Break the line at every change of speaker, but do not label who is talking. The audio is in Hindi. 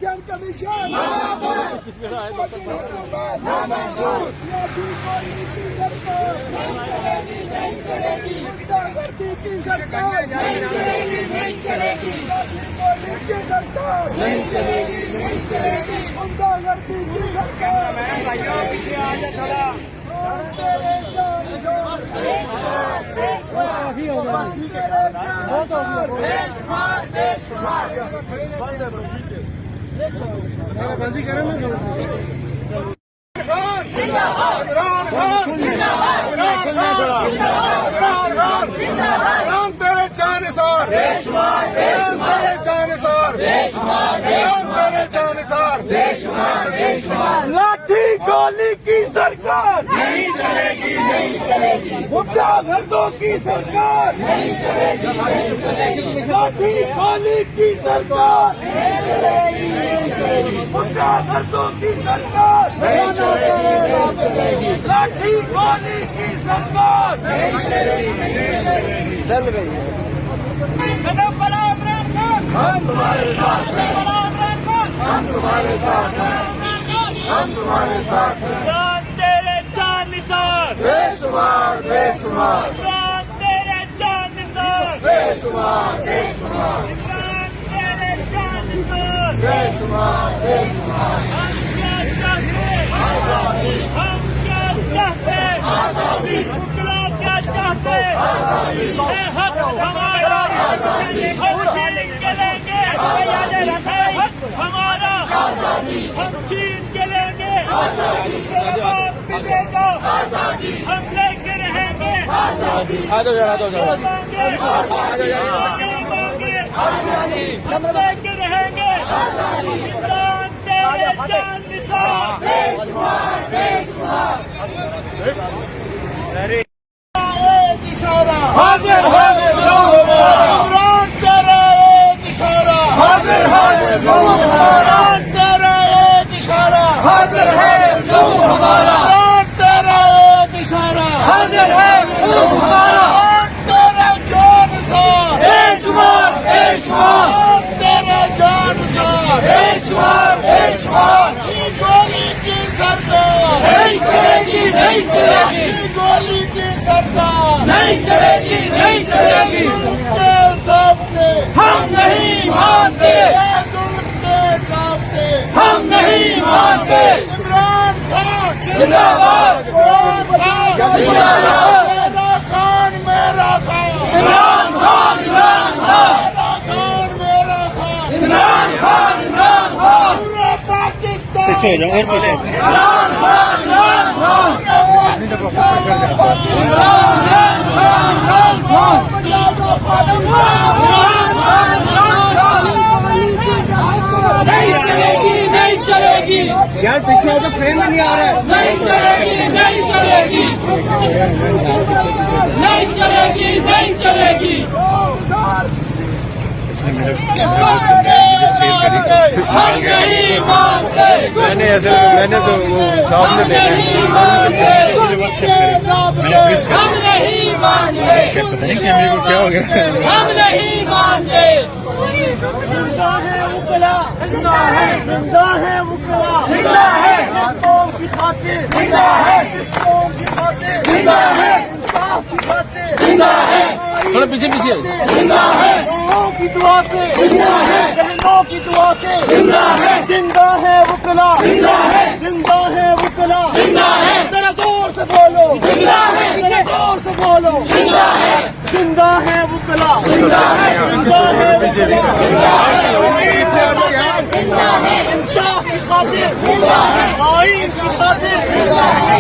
कमीशन गुंडागर्दी की सरकार नहीं चलेगी, नहीं चलेगी, नहीं चलेगी, गुंडागर्दी की सरकार। पीछे आ जा थोड़ा। बंदी करें ना इमरान तेरे जानिसार, तेरे जानिसार, तेरे जानिसार। लाठी गोली की सरकार नहीं चलेगी, नहीं चलेगी, गुंडागर्दों की सरकार नहीं चलेगी, नहीं चलेगी, लाठी गोली की सरकार नहीं चलेगी, नहीं चलेगी, गुंडागर्दों की सरकार नहीं चलेगी, लाठी गोली की सरकार नहीं चलेगी, नहीं चलेगी, चल रही है। हम तुम्हारे साथ हैं, हम तुम्हारे साथ हैं, हम तुम्हारे साथ हैं।
तेरे जानिसार,
बेशुमार बेशुमार,
तेरे जानिसार,
बेशुमार बेशुमार,
तेरे जानिसार।
बेशुमार बेशुमार।
हम क्या चाहते,
आजादी,
हम क्या चाहते,
आजादी,
मुगला क्या चाहते,
आजादी,
है हक हमारा, हम छीन के लेंगे, है हक हमारा,
आजादी,
हम छीन के लेंगे,
आजादी,
जवाब मिलेगा,
आजादी,
हम लेके रहेंगे,
आजादी,
हम लेके रहेंगे, इमरान तेरे जानिसार।
बेशुमार बेशुमार।
एक इशारा,
हाजिर हाजिर लो हमारा,
इमरान तेरा एक इशारा,
हाजिर हाजिर लो हमारा,
इमरान तेरा एक इशारा,
हाजिर है लो हमारा,
इमरान तेरा एक इशारा,
हाजिर है लो हमारा।
इमरान तेरा जानिसार,
बेशुमार बेशुमार,
इमरान तेरा जानिसार।
बेशुमार बेशुमार।
गोली की सरकार
नहीं चलेगी, नहीं चलेगी,
गोली की सरकार
नहीं चलेगी, नहीं चलेगी।
के सामने
हम नहीं मानते,
के सामने
हम नहीं मानते।
इमरान खान
जिंदाबाद,
इमरान खान
जिंदाबाद।
मेरा खान मेरा खान,
इमरान खान, इमरान खान,
मेरा खान मेरा खान,
इमरान खान, इमरान खान,
पूरे पाकिस्तान
इमरान खान, इमरान खान, इमरान खान, नहीं चलेगी, नहीं चलेगी।
यार पीछे तो फ्रेम में नहीं आ रहा है।
नहीं चलेगी, नहीं चलेगी, नहीं चलेगी, नहीं चलेगी। हम नहीं मानते,
मैंने तो वो सामने देखा
हम नहीं मानते,
पता नहीं कैमरे को क्या हो गया।
हम नहीं मानते।
जिंदा है उकला, जिंदा है उकला,
जिंदा है,
इस कौम की खातिर,
जिंदा है,
इस कौम की खातिर,
जिंदा है,
इंसाफ की खातिर,
जिंदा है,
थोड़ा पीछे पीछे
जिंदा है,
बहनों की दुआ से,
जिंदा है,
बहनों की दुआ से,
जिंदा है,
जिंदा है उकला,
जिंदा है,
जिंदा है उकला,
जिंदा है,
जरा जोर से बोलो,
जिंदा है,
जरा जोर से बोलो,
जिंदा है,
जिंदा है उकला,
जिंदा है,
जिंदा है उकला,
जिंदा है,
इंसाफ की खातिर,
जिंदा है,
आईन की खातिर,
जिंदा है।